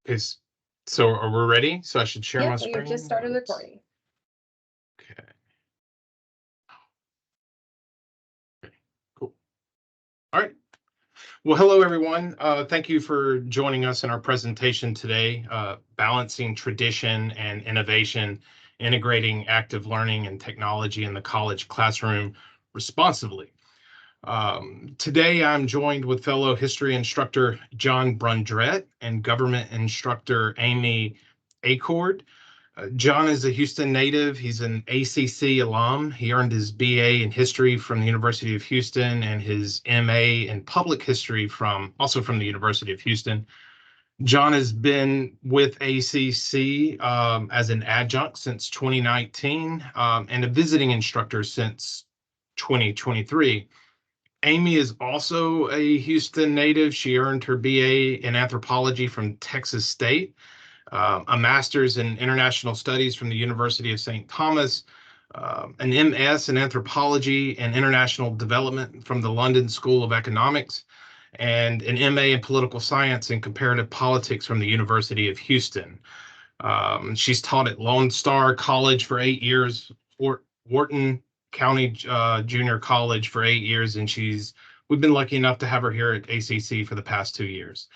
Is so are we ready? So I should share my Yep, we have screen? just started recording. Okay. Okay, cool. All right. Well, hello, everyone. Thank you for joining us in our presentation today, Balancing Tradition and Innovation, Integrating Active Learning and Technology in the College Classroom Responsibly. Today, I'm joined with fellow history instructor John Brundrett and government instructor Amy Acord. John is a Houston native. He's an ACC alum. He earned his BA in history from the University of Houston and his MA in public history also from the University of Houston. John has been with ACC as an adjunct since 2019 and a visiting instructor since 2023. Amy is also a Houston native. She earned her BA in anthropology from Texas State, a master's in international studies from the University of St. Thomas, an MS in anthropology and international development from the London School of Economics, and an MA in political science and comparative politics from the University of Houston. She's taught at Lone Star College for 8 years, Wharton County Junior College for 8 years, and we've been lucky enough to have her here at ACC for the past 2 years.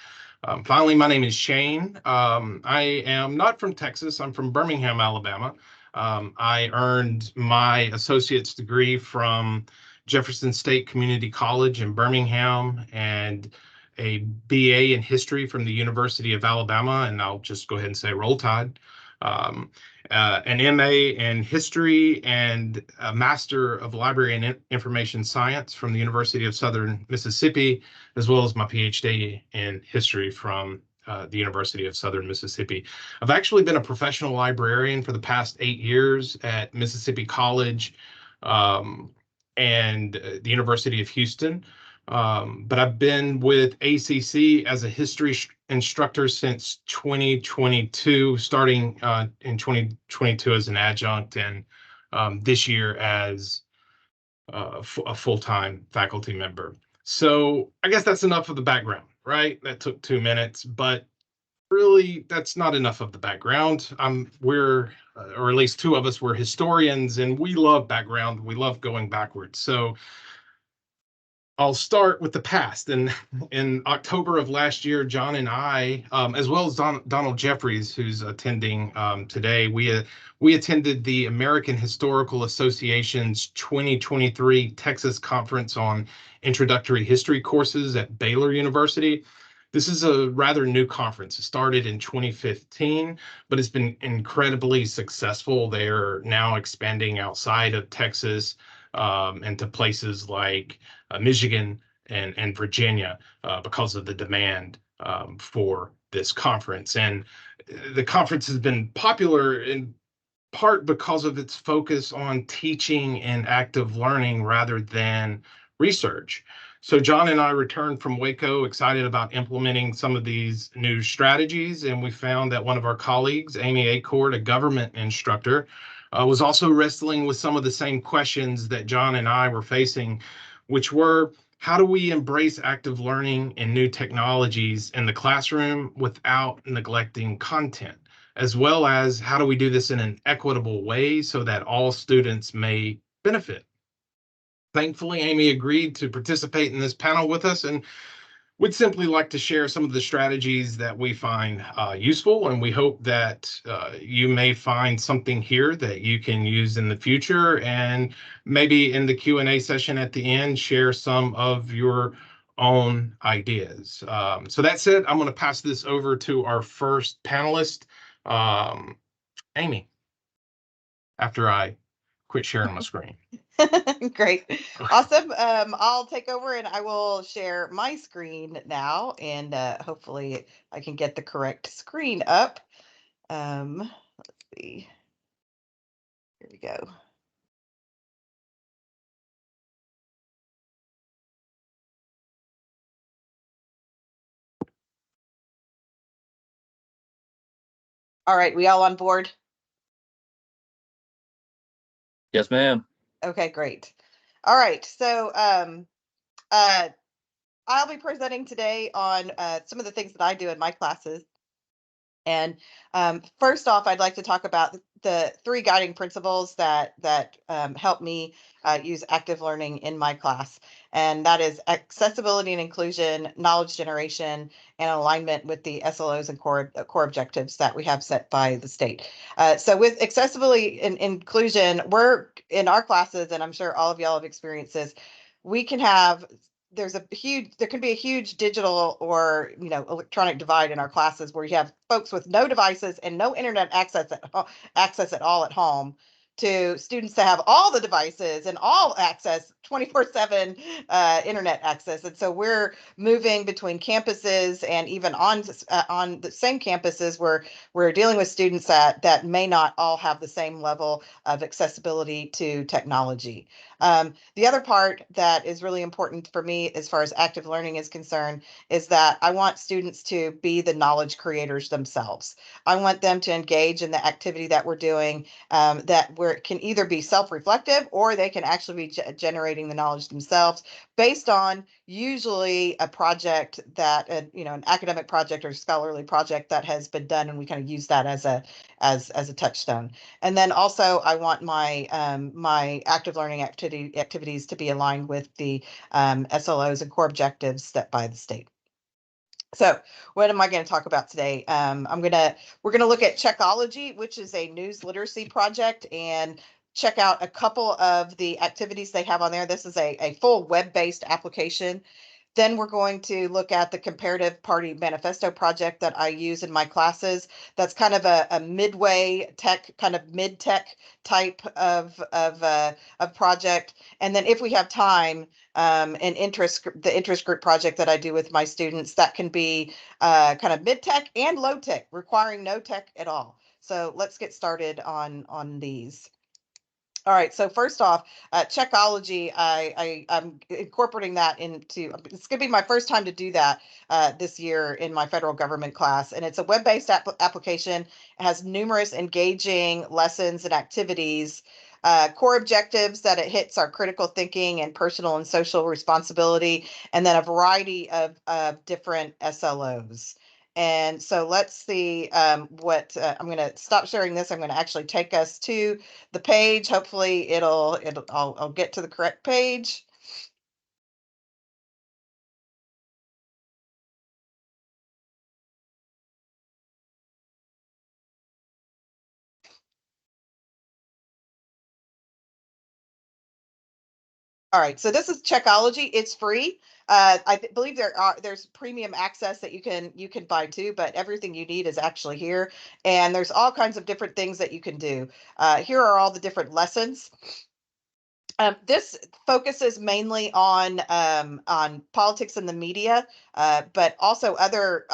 Finally, my name is Shane. I am not from Texas. I'm from Birmingham, Alabama. I earned my associate's degree from Jefferson State Community College in Birmingham and a BA in history from the University of Alabama, and I'll just go ahead and say Roll Tide. An MA in history and a Master of Library and Information Science from the University of Southern Mississippi, as well as my PhD in history from the University of Southern Mississippi. I've actually been a professional librarian for the past 8 years at Mississippi College and the University of Houston. But I've been with ACC as a history instructor since 2022, starting in 2022 as an adjunct, and this year as a full-time faculty member. So I guess that's enough of the background, right? That took 2 minutes, but really that's not enough of the background. We're, or at least two of us, we're historians, and we love background. We love going backwards. So I'll start with the past. And in October of last year, John and I, as well as Donald Jeffries, who's attending today, we attended the American Historical Association's 2023 Texas Conference on Introductory History Courses at Baylor University. This is a rather new conference. It started in 2015, but it's been incredibly successful. They're now expanding outside of Texas into places like Michigan and Virginia because of the demand for this conference. And the conference has been popular in part because of its focus on teaching and active learning rather than research. So John and I returned from Waco excited about implementing some of these new strategies, and we found that one of our colleagues, Amy Acord, a government instructor, was also wrestling with some of the same questions that John and I were facing, which were, how do we embrace active learning and new technologies in the classroom without neglecting content? As well as how do we do this in an equitable way so that all students may benefit? Thankfully, Amy agreed to participate in this panel with us, and we'd simply like to share some of the strategies that we find useful, and we hope that you may find something here that you can use in the future, and maybe in the Q&A session at the end, share some of your own ideas. So that said, I'm going to pass this over to our first panelist, Amy, after I quit sharing my screen. Great. Awesome. I'll take over and I will share my screen now, and hopefully I can get the correct screen up. Let's see. Here we go. All right, we all on board? Yes, ma'am. Okay, great. All right, so I'll be presenting today on some of the things that I do in my classes. And first off, I'd like to talk about the three guiding principles that help me use active learning in my class, and that is accessibility and inclusion, knowledge generation, and alignment with the SLOs and core objectives that we have set by the state. So with accessibility and inclusion, we're in our classes, and I'm sure all of y'all have experienced this, we can have there can be a huge digital or electronic divide in our classes where you have folks with no devices and no internet access at all at home, to students that have all the devices and all access 24/7 internet access. And so we're moving between campuses, and even on the same campuses where we're dealing with students that may not all have the same level of accessibility to technology. The other part that is really important for me as far as active learning is concerned is that I want students to be the knowledge creators themselves. I want them to engage in the activity that we're doing, where it can either be self-reflective or they can actually be generating the knowledge themselves based on usually a project that, an academic project or scholarly project that has been done, and we kind of use that as a touchstone. And then also I want my my active learning activities to be aligned with the SLOs and core objectives set by the state. So what am I going to talk about today? We're going to look at Checkology, which is a news literacy project, and check out a couple of the activities they have on there. This is a full web-based application. Then we're going to look at the Comparative Party Manifesto project that I use in my classes. That's kind of a midway tech, kind of mid-tech type of project. And then if we have time, the interest group project that I do with my students, that can be kind of mid-tech and low-tech, requiring no tech at all. So let's get started on these. All right, so first off, Checkology, I'm incorporating that into, it's going to be my first time to do that this year in my federal government class. And it's a web-based application. It has numerous engaging lessons and activities. Core objectives that it hits are critical thinking and personal and social responsibility, and then a variety of different SLOs. And so let's see what I'm going to stop sharing this. I'm going to actually take us to the page. Hopefully I'll get to the correct page. All right, so this is Checkology. It's free. I believe there's premium access that you can buy too, but everything you need is actually here. And there's all kinds of different things that you can do. Here are all the different lessons. This focuses mainly on politics and the media, but also other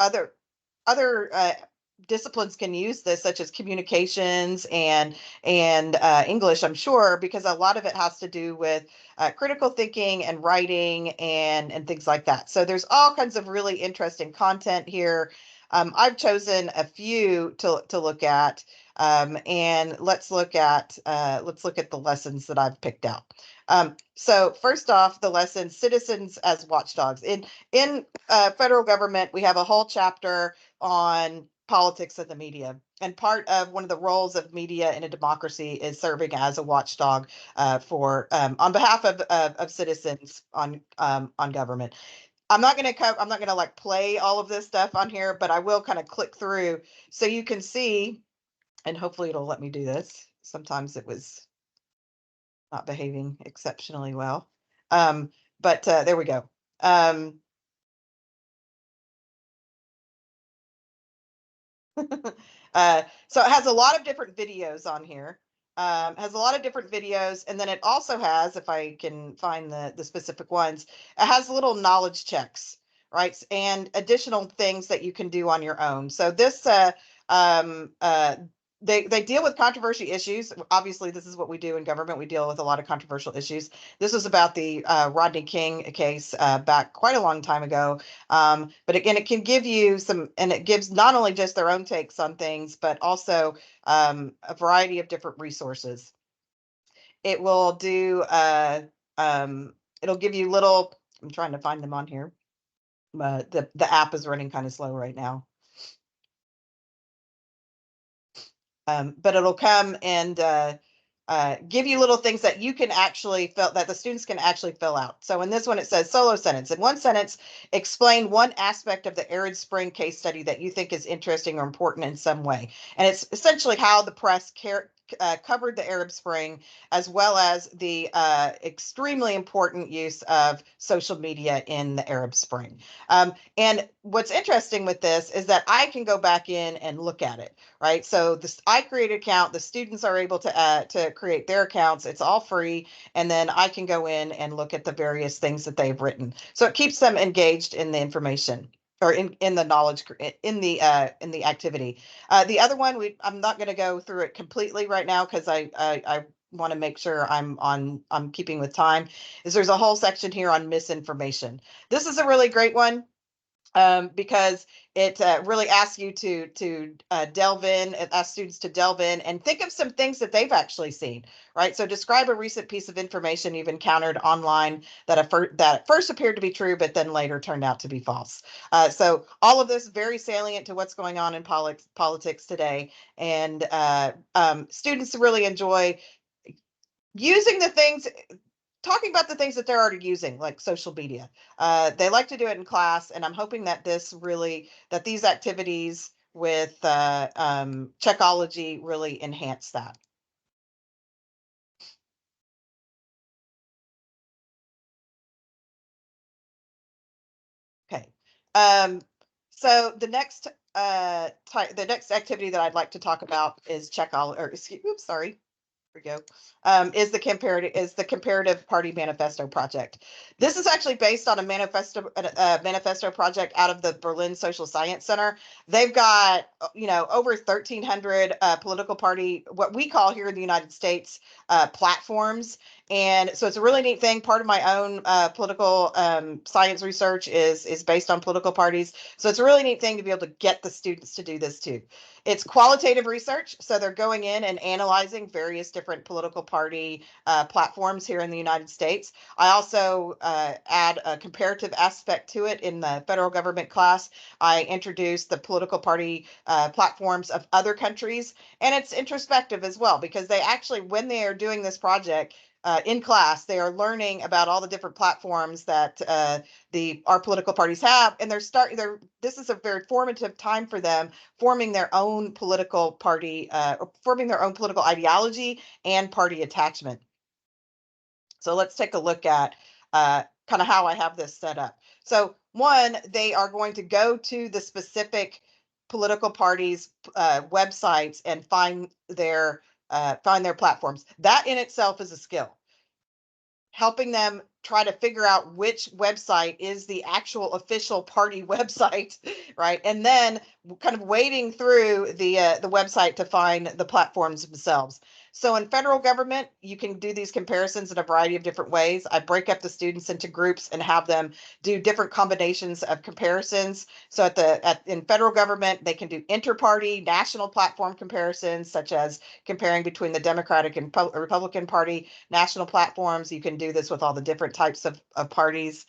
disciplines can use this, such as communications and English, I'm sure, because a lot of it has to do with critical thinking and writing and things like that. So there's all kinds of really interesting content here. I've chosen a few to look at. And let's look at the lessons that I've picked out. So first off, the lesson, citizens as watchdogs. In federal government, we have a whole chapter on politics and the media. And part of one of the roles of media in a democracy is serving as a watchdog for on behalf of citizens on government. I'm not going to like play all of this stuff on here, but I will kind of click through so you can see, and hopefully it'll let me do this. Sometimes it was not behaving exceptionally well. But there we go. So it has a lot of different videos on here. Has a lot of different videos, and then it also has, if I can find the specific ones, it has little knowledge checks, right? And additional things that you can do on your own. So this they deal with controversy issues. Obviously, this is what we do in government. We deal with a lot of controversial issues. This was about the Rodney King case back quite a long time ago. But again, it can give you some, and it gives not only just their own takes on things, but also a variety of different resources. It will do, it'll give you little, I'm trying to find them on here. The app is running kind of slow right now. But it'll come and give you little things that you can actually that the students can actually fill out. So in this one, it says solo sentence. In one sentence, explain one aspect of the Arab Spring case study that you think is interesting or important in some way. And it's essentially how the press covered the Arab Spring, as well as the extremely important use of social media in the Arab Spring. And what's interesting with this is that I can go back in and look at it, right? So I create an account, the students are able to create their accounts. It's all free. And then I can go in and look at the various things that they've written. So it keeps them engaged in the information, or in the knowledge, in the activity. The other one, I'm not going to go through it completely right now because I want to make sure I'm keeping with time. Is there's a whole section here on misinformation. This is a really great one. Because it really asks you to delve in, it asks students to delve in and think of some things that they've actually seen, right? So describe a recent piece of information you've encountered online that at first appeared to be true, but then later turned out to be false. So all of this very salient to what's going on in politics today. And students really enjoy using the things, talking about the things that they're already using, like social media. They like to do it in class, and I'm hoping that these activities with Checkology really enhance that. Okay. So the next activity that I'd like to talk about is sorry. We go, is the comparative party manifesto project. This is actually based on a manifesto project out of the Berlin Social Science Center. They've got over 1,300 political party, what we call here in the United States, platforms. And so it's a really neat thing. Part of my own political science research is based on political parties. So it's a really neat thing to be able to get the students to do this too. It's qualitative research, so they're going in and analyzing various different political party platforms here in the United States. I also add a comparative aspect to it in the federal government class. I introduce the political party platforms of other countries, and it's introspective as well, because they actually, when they are doing this project, in class, they are learning about all the different platforms that our political parties have, and this is a very formative time for them, forming their own political party, forming their own political ideology and party attachment. So let's take a look at kind of how I have this set up. So one, they are going to go to the specific political parties' websites and find their platforms. That in itself is a skill. Helping them try to figure out which website is the actual official party website, right? And then kind of wading through the website to find the platforms themselves. So in federal government, you can do these comparisons in a variety of different ways. I break up the students into groups and have them do different combinations of comparisons. So in federal government, they can do inter-party, national platform comparisons, such as comparing between the Democratic and Republican Party national platforms. You can do this with all the different types of parties,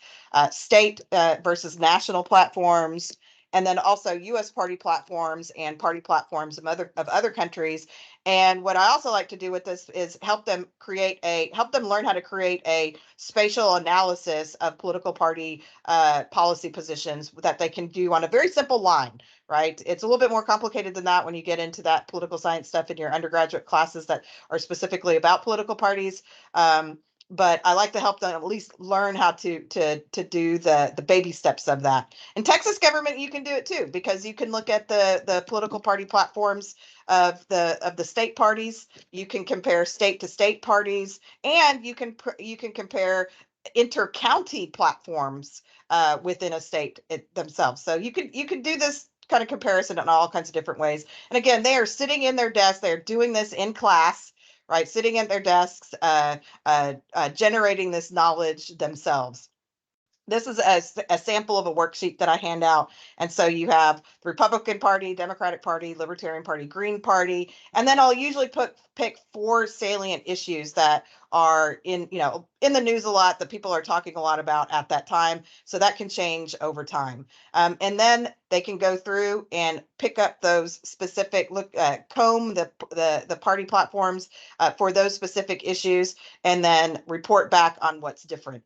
state versus national platforms, and then also U.S. party platforms and party platforms of other countries. And what I also like to do with this is help them learn how to create a spatial analysis of political party policy positions that they can do on a very simple line, right? It's a little bit more complicated than that when you get into that political science stuff in your undergraduate classes that are specifically about political parties. But I like to help them at least learn how to do the baby steps of that. In Texas government, you can do it too, because you can look at the political party platforms of the state parties. You can compare state to state parties, and you can compare inter-county platforms within a state themselves. So you can do this kind of comparison in all kinds of different ways. And again, they are sitting in their desk. They're doing this in class, right? Sitting at their desks, generating this knowledge themselves. This is a sample of a worksheet that I hand out. And so you have the Republican Party, Democratic Party, Libertarian Party, Green Party, and then I'll usually pick 4 salient issues that are in the news a lot, that people are talking a lot about at that time. So that can change over time. And then they can go through and pick up those specific, comb the party platforms for those specific issues, and then report back on what's different.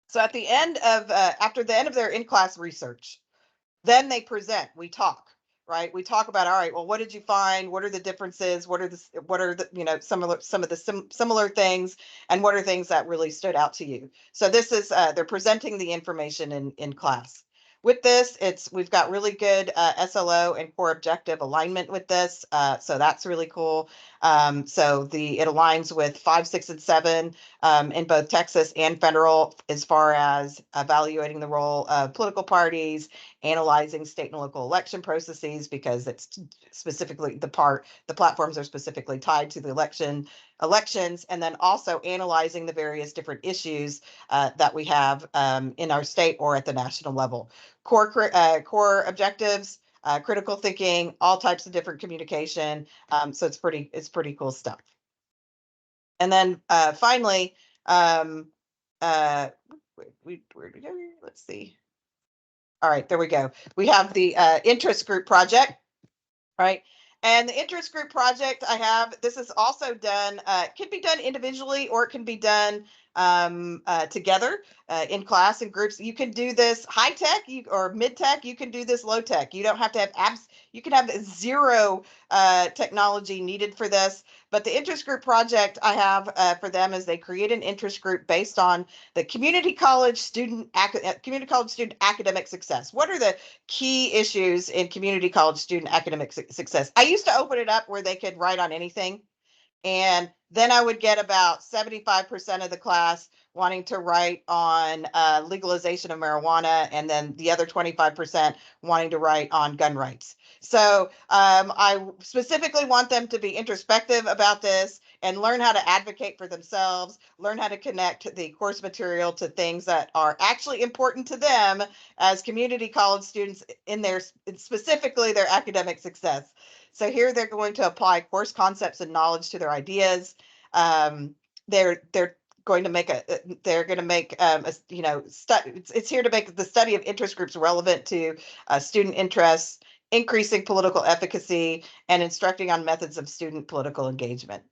So at the end of after the end of their in-class research, then they present. We talk, right? We talk about, all right, well, what did you find? What are the differences? What are the some of the similar things, and what are things that really stood out to you? So this is they're presenting the information in class. With this, we've got really good SLO and core objective alignment with this, so that's really cool. So it aligns with 5, 6, and 7 in both Texas and federal, as far as evaluating the role of political parties, analyzing state and local election processes, because it's specifically the platforms are specifically tied to the elections, and then also analyzing the various different issues that we have in our state or at the national level. Core objectives, critical thinking, all types of different communication. So it's pretty cool stuff. And then finally, where did we go? Let's see. All right, there we go. We have the interest group project, right? And the interest group project this is also done, can be done individually, or it can be done together in class and groups. You can do this high tech or mid tech. You can do this low tech. You don't have to have you can have zero technology needed for this. But the interest group project I have for them is they create an interest group based on the community college student academic success. What are the key issues in community college student academic success? I used to open it up where they could write on anything. And then I would get about 75% of the class wanting to write on legalization of marijuana, and then the other 25% wanting to write on gun rights. So I specifically want them to be introspective about this and learn how to advocate for themselves, learn how to connect the course material to things that are actually important to them as community college students in specifically their academic success. So here they're going to apply course concepts and knowledge to their ideas. They're going to make it's here to make the study of interest groups relevant to student interests, increasing political efficacy, and instructing on methods of student political engagement.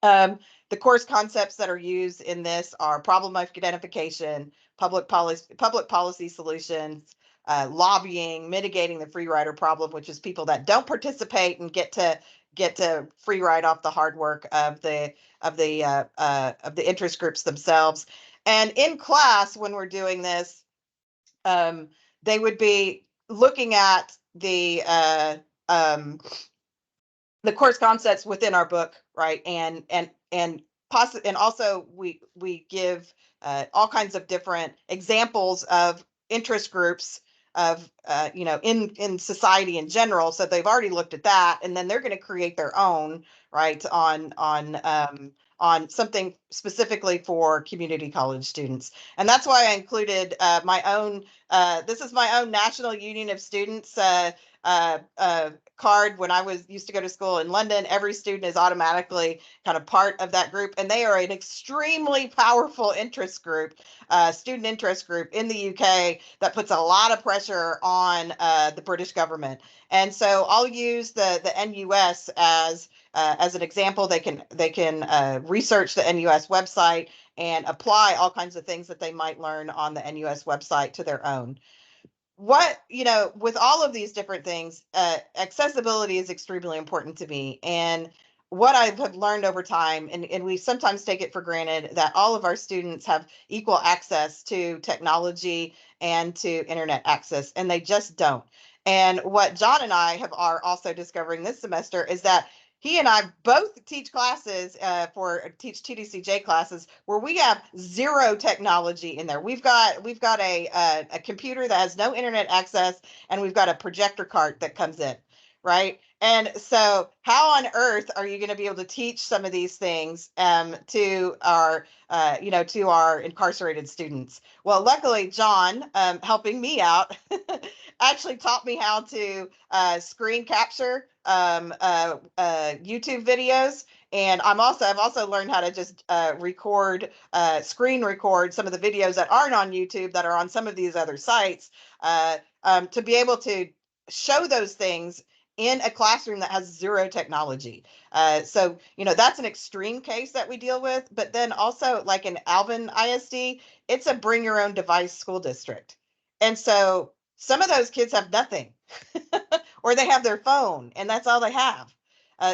The course concepts that are used in this are problem identification, public policy solutions, lobbying, mitigating the free rider problem, which is people that don't participate and get to free ride off the hard work of the interest groups themselves. And in class, when we're doing this, they would be looking at the course concepts within our book, right? And also we give all kinds of different examples of interest groups of in society in general. So they've already looked at that, and then they're going to create their own, right, on something specifically for community college students. And that's why I included my own. This is my own National Union of Students card. When I used to go to school in London, every student is automatically kind of part of that group, and they are an extremely powerful interest group, student interest group in the UK that puts a lot of pressure on the British government. And so I'll use the NUS as an example. They can research the NUS website and apply all kinds of things that they might learn on the NUS website to their own. With all of these different things, accessibility is extremely important to me. And what I have learned over time, and we sometimes take it for granted, that all of our students have equal access to technology and to internet access, and they just don't. And what John and I are also discovering this semester is that he and I both teach classes teach TDCJ classes where we have zero technology in there. We've got a computer that has no internet access, and we've got a projector cart that comes in, right? And so how on earth are you going to be able to teach some of these things to our, to our incarcerated students? Well, luckily, John, helping me out, actually taught me how to screen capture YouTube videos. And I've also learned how to just screen record some of the videos that aren't on YouTube that are on some of these other sites to be able to show those things in a classroom that has zero technology. So, that's an extreme case that we deal with. But then also, like in Alvin ISD, it's a bring your own device school district. And so some of those kids have nothing, or they have their phone, and that's all they have.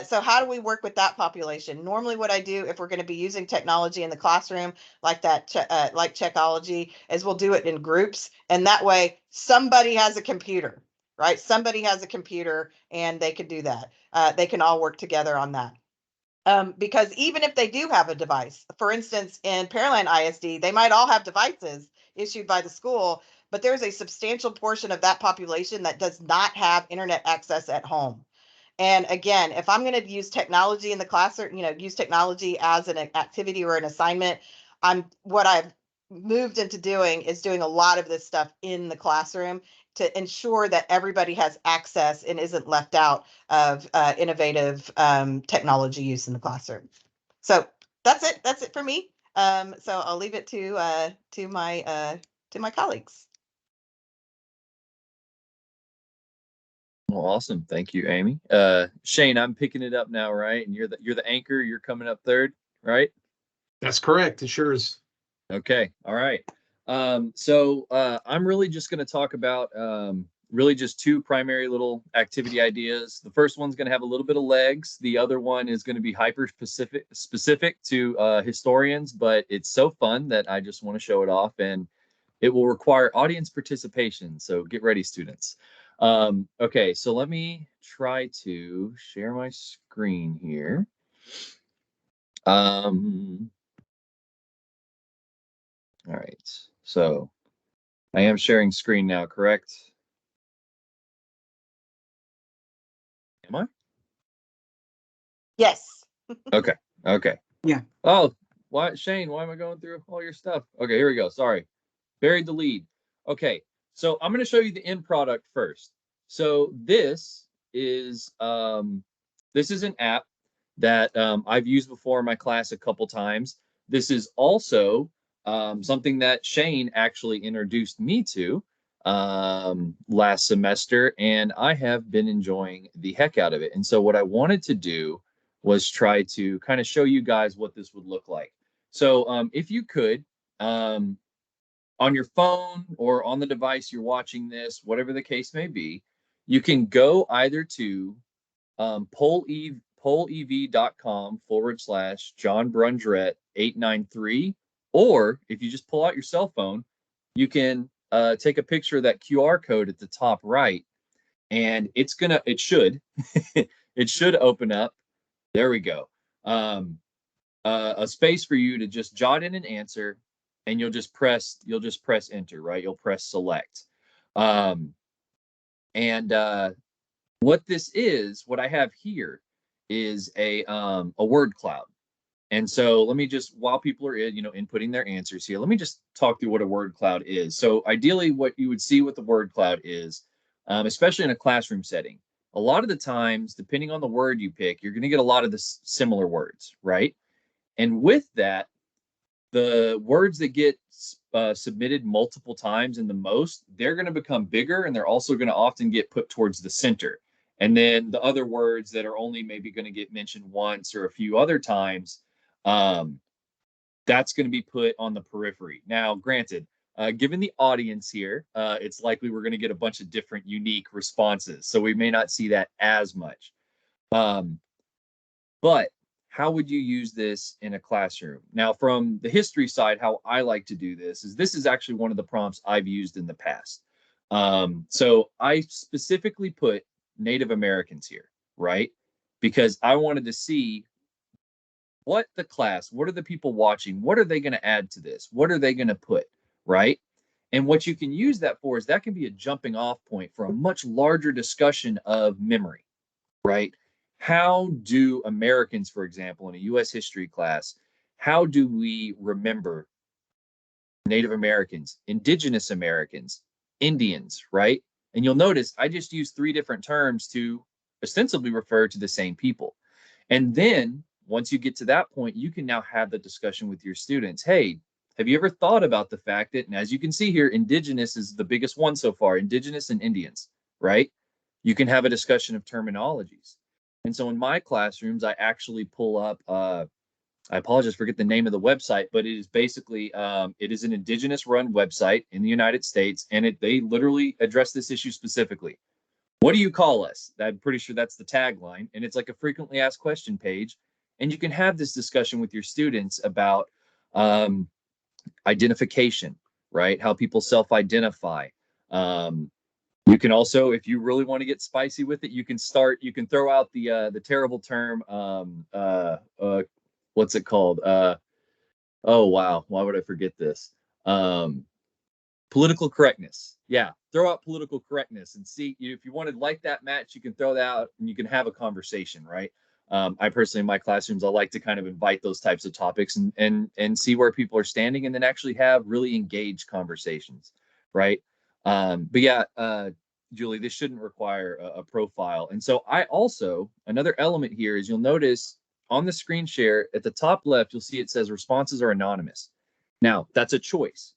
So how do we work with that population? Normally, what I do if we're going to be using technology in the classroom, like that, like Checkology, is we'll do it in groups, and that way somebody has a computer, right? Somebody has a computer, and they can do that. They can all work together on that. Because even if they do have a device, for instance, in Pearland ISD, they might all have devices issued by the school, but there's a substantial portion of that population that does not have internet access at home. And again, if I'm going to use technology in the classroom, use technology as an activity or an assignment, what I've moved into doing is doing a lot of this stuff in the classroom to ensure that everybody has access and isn't left out of innovative technology use in the classroom. So that's it. That's it for me. So I'll leave it to my colleagues. Well, awesome. Thank you, Amy. Shane, I'm picking it up now, right? And you're the anchor. You're coming up third, right? That's correct. It sure is. Okay. All right. So I'm really just going to talk about really just two primary little activity ideas. The first one's going to have a little bit of legs. The other one is going to be hyper specific to historians, but it's so fun that I just want to show it off, and it will require audience participation. So get ready, students. Okay, so let me try to share my screen here. All right, so I am sharing screen now, correct? Am I? Yes. Okay, okay. Yeah. Oh, why, Shane, why am I going through all your stuff? Okay, here we go. Sorry. Buried the lead. Okay, so I'm going to show you the end product first. So this is an app that I've used before in my class a couple times. This is also something that Shane actually introduced me to last semester, and I have been enjoying the heck out of it. And so what I wanted to do was try to kind of show you guys what this would look like. So if you could, on your phone or on the device you're watching this, whatever the case may be, you can go either to polev.com/John Brundrett 893, or if you just pull out your cell phone, you can take a picture of that QR code at the top right, and it should it should open up. There we go. A space for you to just jot in an answer, and you'll just press enter, right? You'll press select. What this is, what I have here is a word cloud. And so let me just, while people are inputting their answers here, let me just talk through what a word cloud is. So ideally what you would see with the word cloud is, especially in a classroom setting, a lot of the times, depending on the word you pick, you're going to get a lot of the similar words, right? And with that, the words that get submitted multiple times in the most, they're going to become bigger, and they're also going to often get put towards the center. And then the other words that are only maybe going to get mentioned once or a few other times, that's going to be put on the periphery. Now, granted, given the audience here, it's likely we're going to get a bunch of different unique responses. So we may not see that as much. But how would you use this in a classroom? Now, from the history side, how I like to do this is actually one of the prompts I've used in the past. So I specifically put Native Americans here, right? Because I wanted to see what are the people watching? What are they going to add to this? What are they going to put, right? And what you can use that for is that can be a jumping off point for a much larger discussion of memory, right? How do Americans, for example, in a US history class, how do we remember Native Americans, Indigenous Americans, Indians, right? And you'll notice I just used 3 different terms to ostensibly refer to the same people. And then once you get to that point, you can now have the discussion with your students. Hey, have you ever thought about the fact that, and as you can see here, Indigenous is the biggest one so far, Indigenous and Indians, right? You can have a discussion of terminologies. And so in my classrooms, I actually pull up I apologize, forget the name of the website, but it is basically it is an indigenous run website in the United States, and they literally address this issue specifically. What do you call us? I'm pretty sure that's the tagline, and it's like a frequently asked question page, and you can have this discussion with your students about um, identification, right? How people self-identify. Um, you can also, if you really want to get spicy with it, you can throw out the terrible term, what's it called? Oh wow, why would I forget this? Um, Political correctness. Yeah, throw out political correctness and see if you wanted like that match, you can throw that out and you can have a conversation, right? I personally in my classrooms, I like to kind of invite those types of topics and see where people are standing, and then actually have really engaged conversations, right? But yeah, Julie, this shouldn't require a profile. And so I also, another element here is you'll notice on the screen share at the top left, you'll see it says responses are anonymous. Now that's a choice.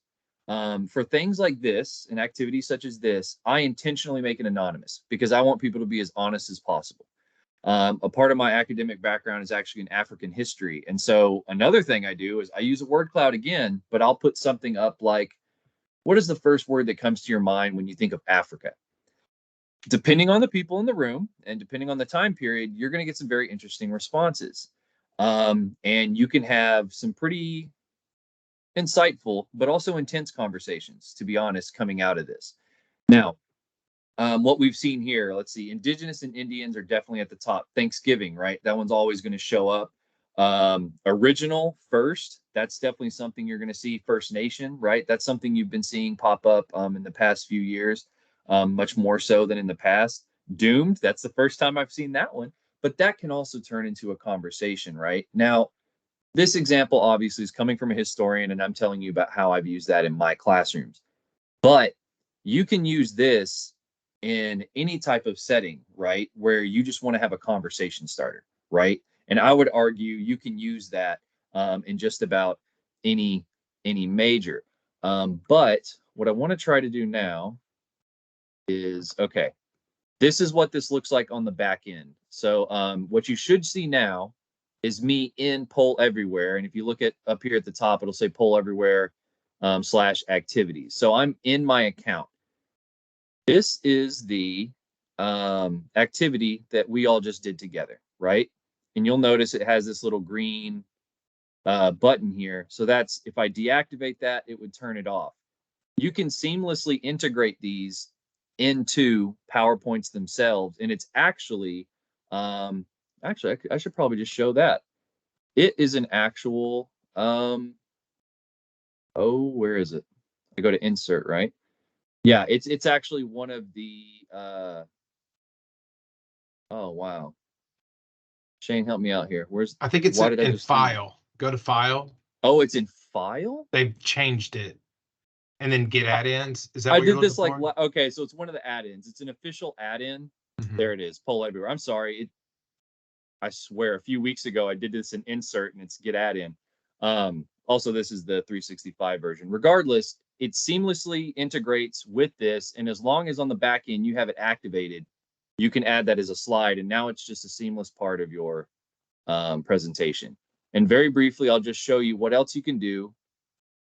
For things like this and activities such as this, I intentionally make it anonymous because I want people to be as honest as possible. A part of my academic background is actually in African history. And so another thing I do is I use a word cloud again, but I'll put something up like, what is the first word that comes to your mind when you think of Africa? Depending on the people in the room and depending on the time period, you're going to get some very interesting responses. And you can have some pretty insightful, but also intense conversations, to be honest, coming out of this. Now, what we've seen here, let's see, Indigenous and Indians are definitely at the top. Thanksgiving, right? That one's always going to show up. Original first, that's definitely something you're going to see. First Nation, right? That's something you've been seeing pop up in the past few years, much more so than in the past. Doomed, that's the first time I've seen that one, but that can also turn into a conversation, right? Now, this example obviously is coming from a historian, and I'm telling you about how I've used that in my classrooms. But you can use this in any type of setting, right? Where you just want to have a conversation starter, right? And I would argue you can use that in just about any major. But what I want to try to do now is, okay, this is what this looks like on the back end. So what you should see now is me in Poll Everywhere. And if you look at up here at the top, it'll say Poll Everywhere / activities. So I'm in my account. This is the activity that we all just did together, right? And you'll notice it has this little green button here. So that's, if I deactivate that, it would turn it off. You can seamlessly integrate these into PowerPoints themselves. And it's actually, actually, I should probably just show that. It is an actual, oh, where is it? I go to insert, right? Yeah, it's actually one of the, oh, wow. Shane, help me out here. I think it's in file. Go to file. Oh, it's in file? They've changed it. And then get add-ins. Is that I what you're did this looking like, for? okay, so it's one of the add-ins. It's an official add-in. There it is, Poll Everywhere. I'm sorry. I swear a few weeks ago I did this in insert and it's get add-in. Also, this is the 365 version. Regardless, it seamlessly integrates with this. And as long as on the back end you have it activated, you can add that as a slide. And now it's just a seamless part of your presentation. And very briefly, I'll just show you what else you can do.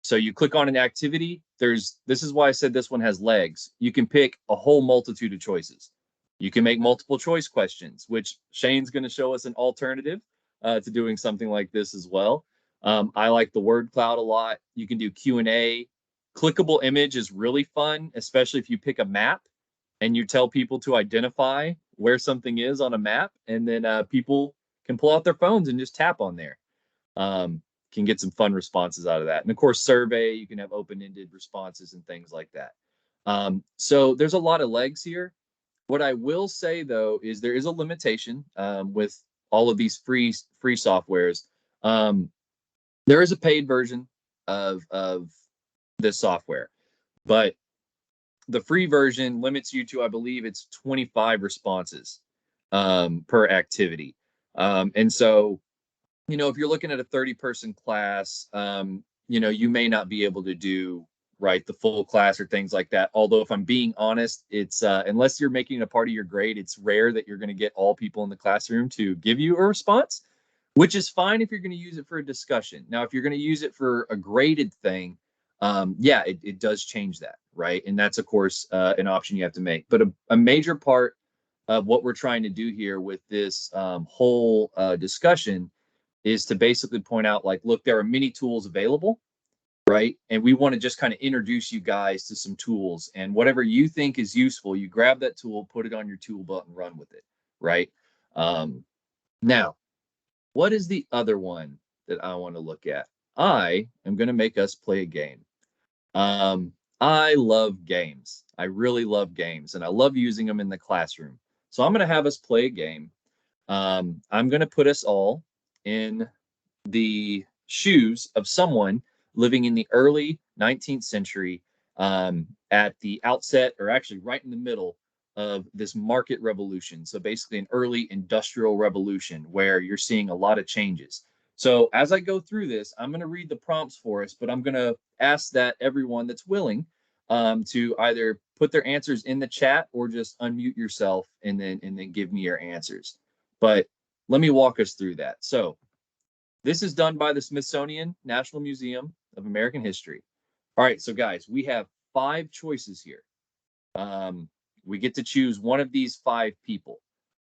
So you click on an activity. This is why I said this one has legs. You can pick a whole multitude of choices. You can make multiple choice questions, which Shane's going to show us an alternative to doing something like this as well. I like the word cloud a lot. You can do Q&A. Clickable image is really fun, especially if you pick a map and you tell people to identify where something is on a map, and then people can pull out their phones and just tap on there. Can get some fun responses out of that. And of course, survey, you can have open-ended responses and things like that. So there's a lot of legs here. What I will say though is there is a limitation with all of these free softwares. Um, there is a paid version of this software, but the free version limits you to, I believe it's 25 responses per activity. And so, you know, if you're looking at a 30-person class, you know, you may not be able to do right the full class or things like that. Although, if I'm being honest, it's unless you're making it a part of your grade, it's rare that you're going to get all people in the classroom to give you a response, which is fine if you're going to use it for a discussion. Now, if you're going to use it for a graded thing, yeah, it does change that, right? And that's, of course, an option you have to make. But a major part of what we're trying to do here with this whole discussion is to basically point out, like, look, there are many tools available, right? And we want to just kind of introduce you guys to some tools, and whatever you think is useful, you grab that tool, put it on your tool belt and run with it, right? Now, what is the other one that I want to look at? I am going to make us play a game. I love games. I really love games, and I love using them in the classroom. So I'm going to have us play a game. I'm going to put us all in the shoes of someone living in the early 19th century, at the outset, or actually right in the middle of this market revolution. So basically an early industrial revolution where you're seeing a lot of changes. So as I go through this, I'm going to read the prompts for us, but I'm going to ask that everyone that's willing to either put their answers in the chat or just unmute yourself and then give me your answers. But let me walk us through that. So this is done by the Smithsonian National Museum of American History. All right, so guys, we have 5 choices here. We get to choose one of these 5 people.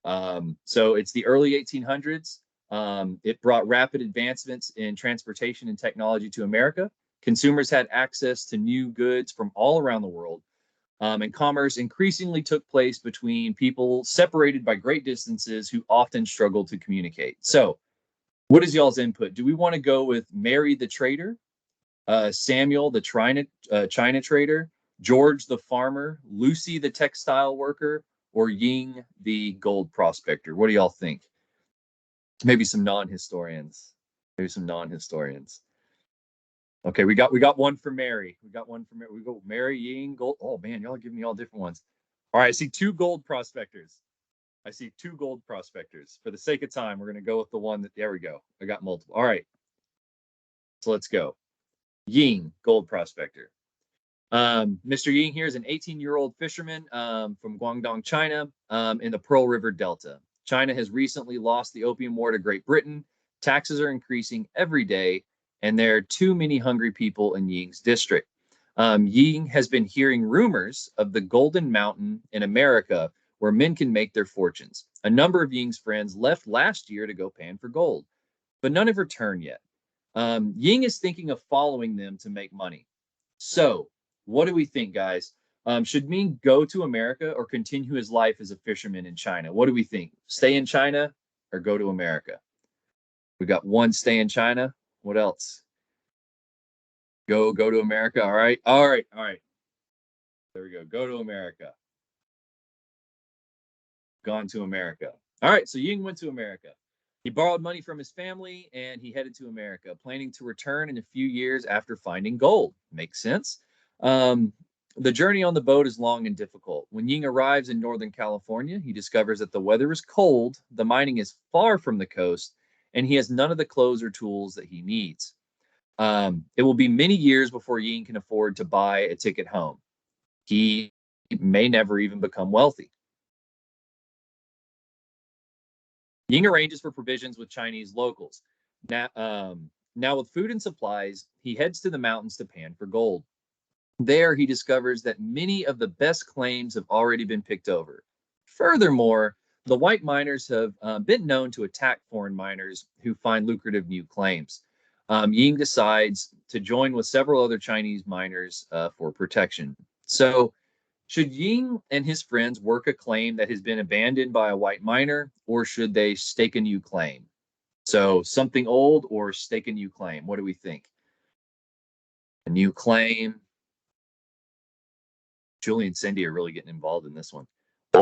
So it's the early 1800s. It brought rapid advancements in transportation and technology to America. Consumers had access to new goods from all around the world. And commerce increasingly took place between people separated by great distances who often struggled to communicate. So, what is y'all's input? Do we want to go with Mary the trader, Samuel the China trader, George the farmer, Lucy the textile worker, or Ying the gold prospector? What do y'all think? Maybe some non-historians. Okay, we got one for Mary. We go Mary, Ying, gold. Oh man, y'all are giving me all different ones. All right, I see 2 gold prospectors. For the sake of time, we're going to go with the one that, there we go. I got multiple. All right. So let's go. Ying, gold prospector. Mr. Ying here is an 18-year-old fisherman from Guangdong, China, in the Pearl River Delta. China has recently lost the Opium War to Great Britain. Taxes are increasing every day, and there are too many hungry people in Ying's district. Ying has been hearing rumors of the Golden Mountain in America, where men can make their fortunes. A number of Ying's friends left last year to go pan for gold, but none have returned yet. Ying is thinking of following them to make money. So, what do we think, guys? Should Ming go to America or continue his life as a fisherman in China? What do we think? Stay in China or go to America? We got one stay in China. What else? Go to America. All right. There we go. Go to America. Gone to America. All right, so Ying went to America. He borrowed money from his family and he headed to America, planning to return in a few years after finding gold. Makes sense. The journey on the boat is long and difficult. When Ying arrives in Northern California, he discovers that the weather is cold, the mining is far from the coast, and he has none of the clothes or tools that he needs. It will be many years before Ying can afford to buy a ticket home. He may never even become wealthy. Ying arranges for provisions with Chinese locals. Now with food and supplies, he heads to the mountains to pan for gold. There, he discovers that many of the best claims have already been picked over. Furthermore, the white miners have been known to attack foreign miners who find lucrative new claims. Ying decides to join with several other Chinese miners for protection. So, should Ying and his friends work a claim that has been abandoned by a white miner, or should they stake a new claim? So something old or stake a new claim? What do we think? A new claim. Julie and Cindy are really getting involved in this one.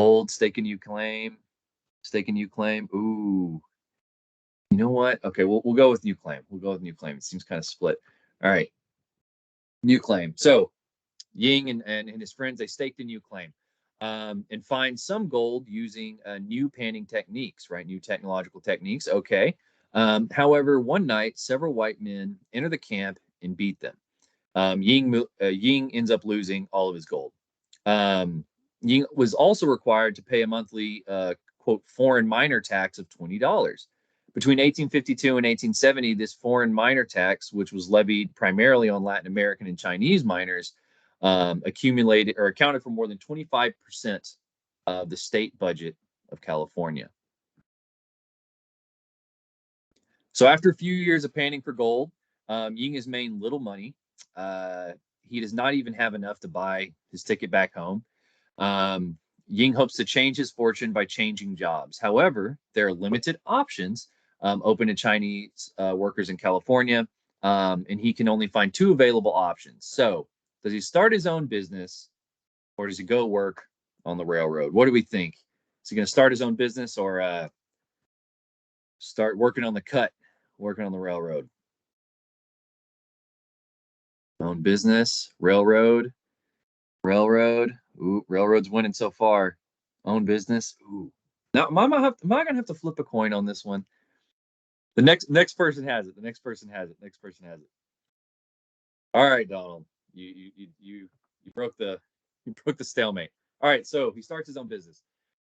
Gold, staking you claim. Staking you claim. Ooh. You know what? Okay, we'll go with new claim. We'll go with new claim. It seems kind of split. All right. New claim. So Ying and his friends, they staked a new claim and find some gold using new panning techniques, right? New technological techniques. Okay. However, one night, several white men enter the camp and beat them. Ying ends up losing all of his gold. Ying was also required to pay a monthly, quote, foreign miner tax of $20. Between 1852 and 1870, this foreign miner tax, which was levied primarily on Latin American and Chinese miners, accumulated or accounted for more than 25% of the state budget of California. So after a few years of panning for gold, Ying has made little money. He does not even have enough to buy his ticket back home. Ying hopes to change his fortune by changing jobs. However, there are limited options open to Chinese workers in California, and he can only find 2 available options. So does he start his own business or does he go work on the railroad? What do we think? Is he going to start his own business or start working on the cut, working on the railroad? Own business, railroad. Ooh, railroad's winning so far. Own business. Ooh. Now, am I gonna have to flip a coin on this one? The next person has it. The next person has it. Next person has it. All right, Donald. You broke the stalemate. All right, so he starts his own business.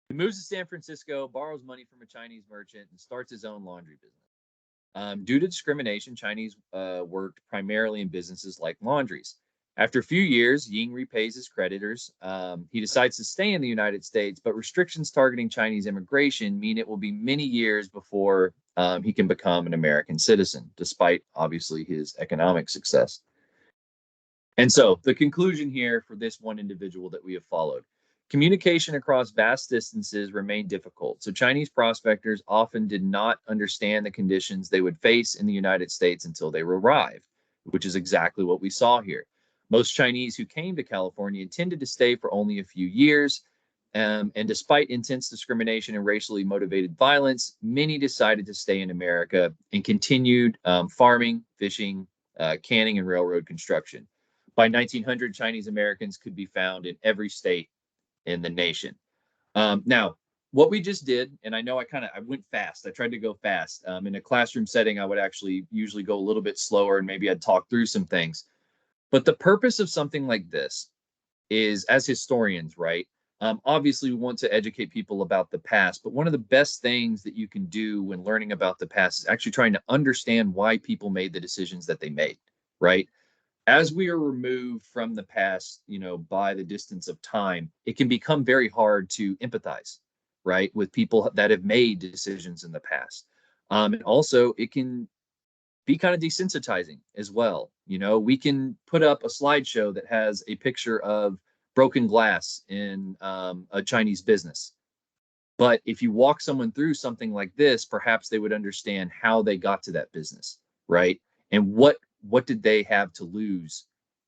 He moves to San Francisco, borrows money from a Chinese merchant, and starts his own laundry business. Due to discrimination, Chinese worked primarily in businesses like laundries. After a few years, Ying repays his creditors. He decides to stay in the United States, but restrictions targeting Chinese immigration mean it will be many years before he can become an American citizen, despite obviously his economic success. And so the conclusion here for this one individual that we have followed: communication across vast distances remained difficult. So Chinese prospectors often did not understand the conditions they would face in the United States until they arrived, which is exactly what we saw here. Most Chinese who came to California intended to stay for only a few years. And despite intense discrimination and racially motivated violence, many decided to stay in America and continued farming, fishing, canning, and railroad construction. By 1900, Chinese Americans could be found in every state in the nation. Now, what we just did, and I know I went fast. I tried to go fast. In a classroom setting, I would actually usually go a little bit slower and maybe I'd talk through some things. But the purpose of something like this is, as historians, right? Obviously, we want to educate people about the past, but one of the best things that you can do when learning about the past is actually trying to understand why people made the decisions that they made, right? As we are removed from the past, by the distance of time, it can become very hard to empathize, right, with people that have made decisions in the past. And also, it can be kind of desensitizing as well. We can put up a slideshow that has a picture of broken glass in a Chinese business. But if you walk someone through something like this, perhaps they would understand how they got to that business, right? And what did they have to lose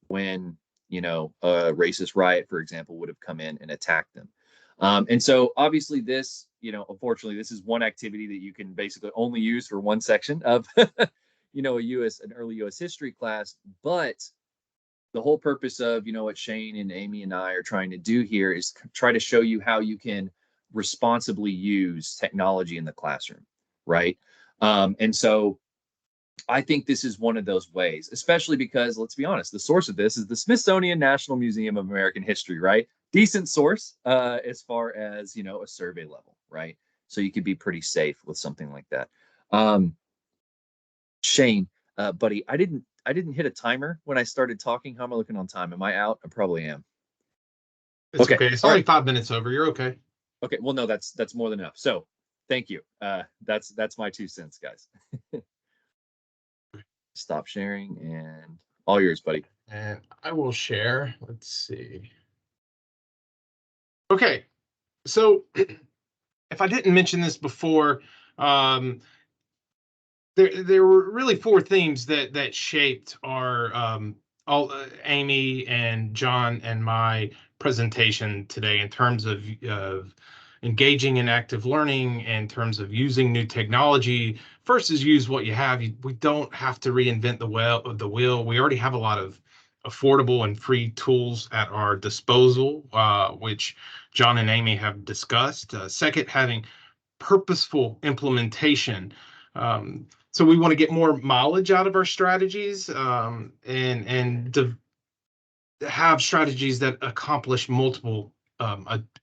when, a racist riot, for example, would have come in and attacked them. And so obviously this, unfortunately, this is one activity that you can basically only use for one section of, an early U.S. history class. But the whole purpose of, what Shane and Amy and I are trying to do here is try to show you how you can responsibly use technology in the classroom, right? And so I think this is one of those ways, especially because, let's be honest, the source of this is the Smithsonian National Museum of American History, right? Decent source as far as, a survey level, right? So you could be pretty safe with something like that. Shane, buddy, I didn't hit a timer when I started talking. How am I looking on time? Am I out? I probably am. It's okay. It's only 5 minutes over. You're okay. Okay. Well, no, that's more than enough. So thank you. That's my 2 cents, guys. Stop sharing and all yours, buddy. And I will share. Let's see. Okay. So if I didn't mention this before, there were really 4 themes that shaped our all Amy and John and my presentation today in terms of engaging in active learning, in terms of using new technology. First is use what you have. We don't have to reinvent the wheel. We already have a lot of affordable and free tools at our disposal, which John and Amy have discussed. Second, having purposeful implementation. So we want to get more mileage out of our strategies, and have strategies that accomplish multiple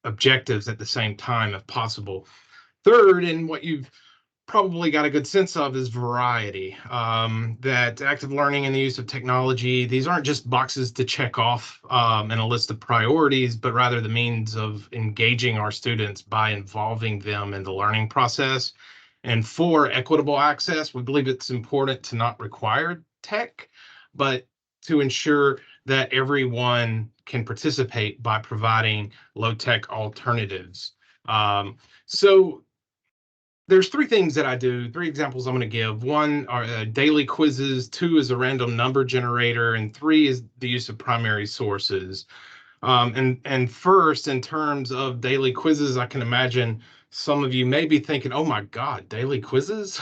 objectives at the same time if possible. Third, and what you've probably got a good sense of, is variety. That active learning and the use of technology, these aren't just boxes to check off in a list of priorities, but rather the means of engaging our students by involving them in the learning process. And for equitable access, we believe it's important to not require tech, but to ensure that everyone can participate by providing low-tech alternatives. So there's three things that I do, three examples I'm going to give. One are daily quizzes, two is a random number generator, and three is the use of primary sources. And first, in terms of daily quizzes, I can imagine some of you may be thinking, oh my God, daily quizzes?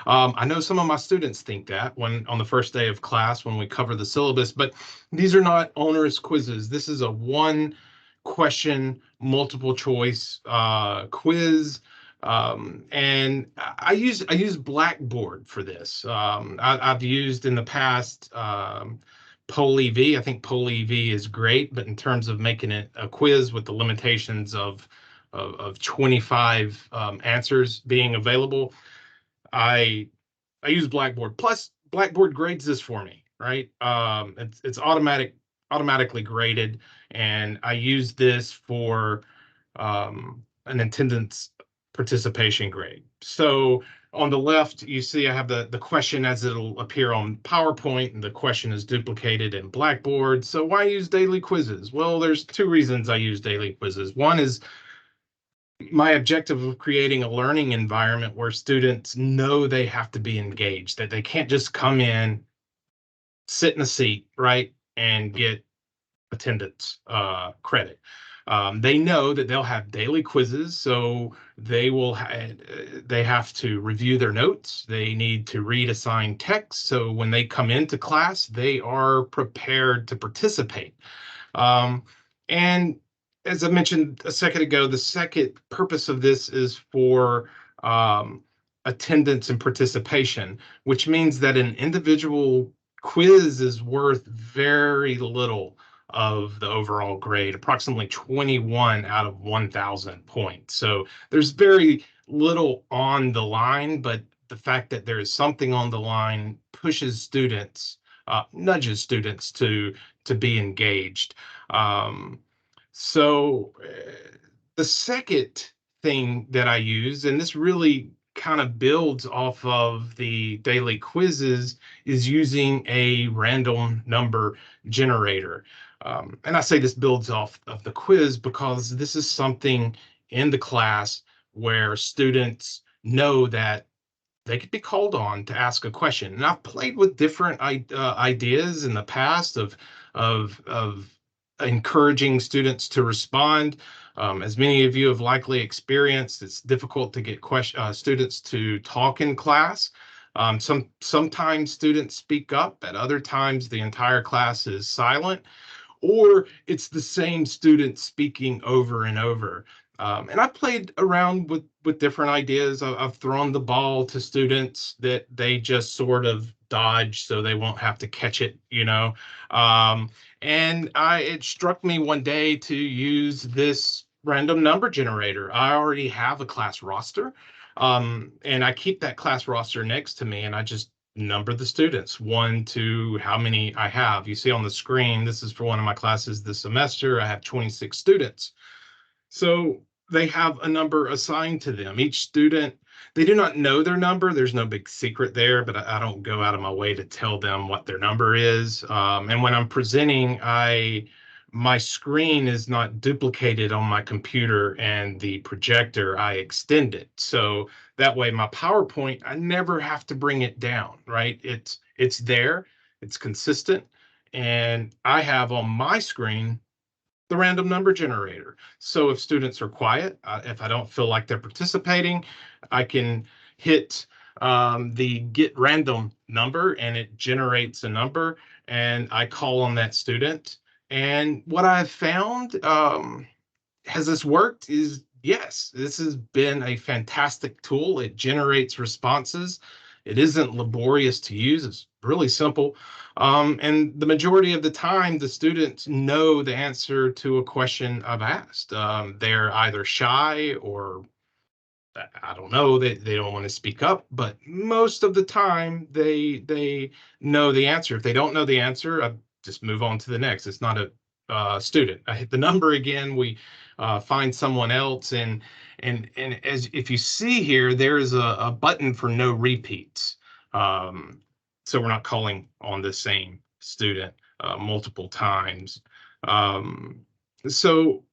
I know some of my students think that when on the first day of class when we cover the syllabus, but these are not onerous quizzes. This is a one question, multiple choice quiz. And I use Blackboard for this. I've used in the past PollEV. I think PollEV is great, but in terms of making it a quiz with the limitations of 25 answers being available, I use Blackboard. Plus, Blackboard grades this for me, right? It's automatically graded, and I use this for an attendance participation grade. So on the left, you see I have the question as it'll appear on PowerPoint, and the question is duplicated in Blackboard. So why use daily quizzes? Well, there's two reasons I use daily quizzes. One is my objective of creating a learning environment where students know they have to be engaged, that they can't just come in, sit in a seat, right, and get attendance credit. They know that they'll have daily quizzes, so they have to review their notes. They need to read assigned text, so when they come into class, they are prepared to participate. And as I mentioned a second ago, the second purpose of this is for attendance and participation, which means that an individual quiz is worth very little of the overall grade, approximately 21 out of 1,000 points. So there's very little on the line, but the fact that there is something on the line pushes students, nudges students to be engaged. So the second thing that I use, and this really kind of builds off of the daily quizzes, is using a random number generator. And I say this builds off of the quiz because this is something in the class where students know that they could be called on to ask a question. And I've played with different ideas in the past of encouraging students to respond. As many of you have likely experienced, it's difficult to get students to talk in class. Sometimes students speak up, at other times the entire class is silent, or it's the same student speaking over and over. And I've played around with different ideas. I've thrown the ball to students that they just sort of dodge so they won't have to catch it, you know. And it struck me one day to use this random number generator. I already have a class roster, and I keep that class roster next to me, and I just number the students, 1 to how many I have. You see on the screen, this is for one of my classes this semester. I have 26 students. So they have a number assigned to them. Each student, they do not know their number. There's no big secret there, but I don't go out of my way to tell them what their number is. And when I'm presenting, my screen is not duplicated on my computer and the projector, I extend it. So that way my PowerPoint, I never have to bring it down, right? It's there, it's consistent, and I have on my screen the random number generator. So if students are quiet, if I don't feel like they're participating, I can hit the get random number and it generates a number, and I call on that student. And what I've found, has this worked? Is yes, this has been a fantastic tool. It generates responses. It isn't laborious to use. It's really simple. And the majority of the time, the students know the answer to a question I've asked. They're either shy or I don't know, they don't want to speak up, but most of the time they know the answer. If they don't know the answer, I just move on to the next. It's not a student. I hit the number again. We find someone else, and as if you see here, there is a button for no repeats. So we're not calling on the same student multiple times. So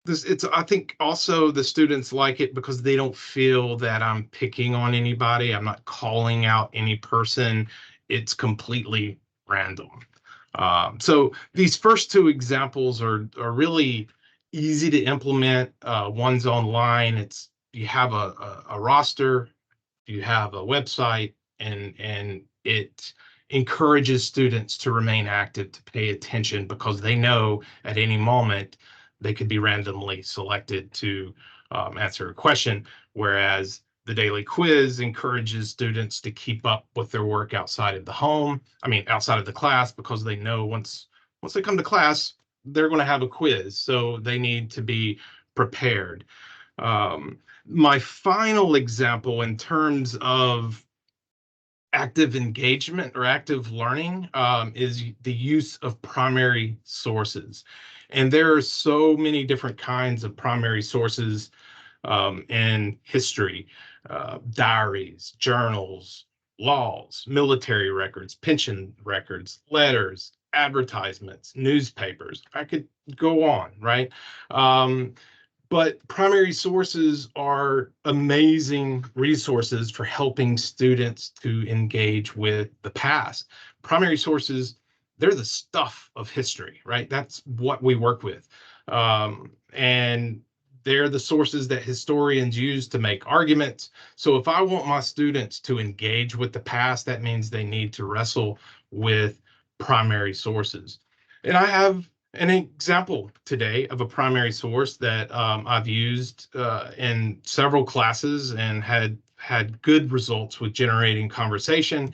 it's I think also the students like it because they don't feel that I'm picking on anybody. I'm not calling out any person. It's completely random. So these first two examples are really easy to implement. One's online. It's you have a roster, you have a website, and it encourages students to remain active, to pay attention, because they know at any moment they could be randomly selected to answer a question, whereas the daily quiz encourages students to keep up with their work outside of the home. I mean, outside of the class, because they know once they come to class, they're going to have a quiz, so they need to be prepared. My final example in terms of active engagement or active learning is the use of primary sources. And there are so many different kinds of primary sources in history, diaries, journals, laws, military records, pension records, letters, advertisements, newspapers. I could go on, right? But primary sources are amazing resources for helping students to engage with the past. Primary sources, they're the stuff of history, right? That's what we work with. And they're the sources that historians use to make arguments. So if I want my students to engage with the past, that means they need to wrestle with primary sources. And I have an example today of a primary source that I've used in several classes and had good results with generating conversation,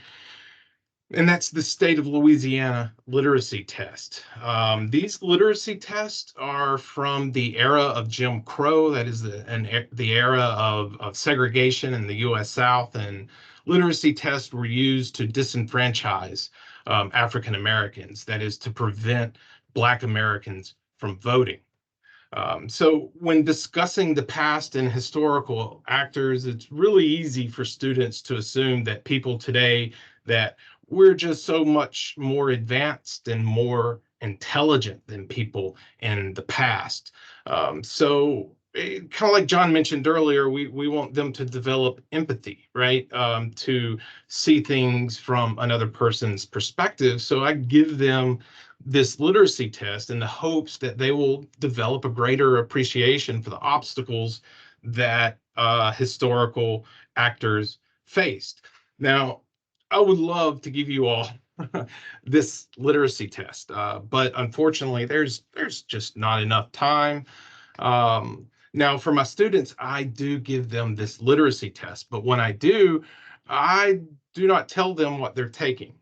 and that's the state of Louisiana literacy test. These literacy tests are from the era of Jim Crow. That is the era of segregation in the U.S. South, and literacy tests were used to disenfranchise African Americans. That is, to prevent Black Americans from voting. So when discussing the past and historical actors, it's really easy for students to assume that people today, that we're just so much more advanced and more intelligent than people in the past. So kind of like John mentioned earlier, we want them to develop empathy, right? To see things from another person's perspective. So I give them this literacy test in the hopes that they will develop a greater appreciation for the obstacles that historical actors faced. Now, I would love to give you all this literacy test, but unfortunately, there's just not enough time. Now, for my students, I do give them this literacy test, but when I do not tell them what they're taking.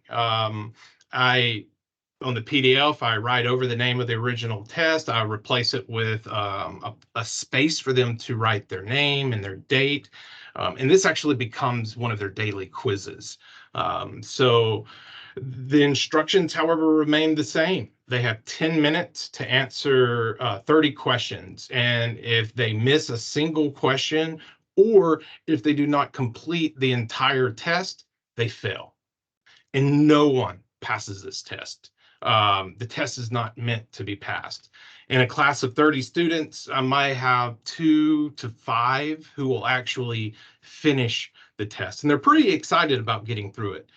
On the PDF, I write over the name of the original test. I replace it with a space for them to write their name and their date. And this actually becomes one of their daily quizzes. So the instructions, however, remain the same. They have 10 minutes to answer 30 questions. And if they miss a single question, or if they do not complete the entire test, they fail. And no one passes this test. The test is not meant to be passed. In a class of 30 students, I might have 2 to 5 who will actually finish the test. And they're pretty excited about getting through it.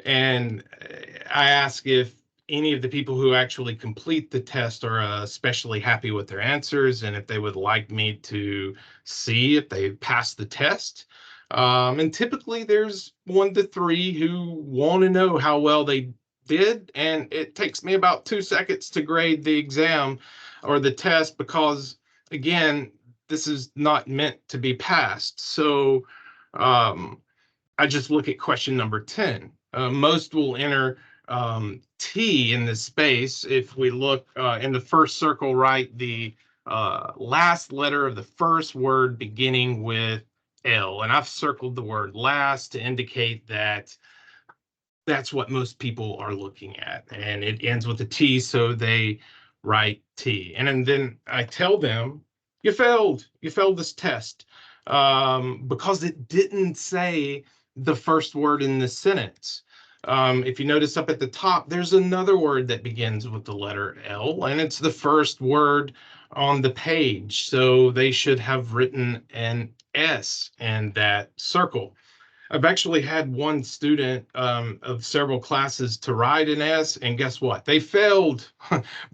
And I ask if any of the people who actually complete the test are especially happy with their answers and if they would like me to see if they passed the test. And typically there's 1 to 3 who want to know how well they did, and it takes me about 2 seconds to grade the exam or the test because, again, this is not meant to be passed. So I just look at question number 10. Most will enter T in this space. If we look in the first circle, right, the last letter of the first word beginning with L. And I've circled the word last to indicate that that's what most people are looking at. And it ends with a T, so they write T. And then I tell them, you failed this test because it didn't say the first word in the sentence. If you notice up at the top, there's another word that begins with the letter L, and it's the first word on the page. So they should have written an S in that circle. I've actually had one student of several classes to write an S, and guess what? They failed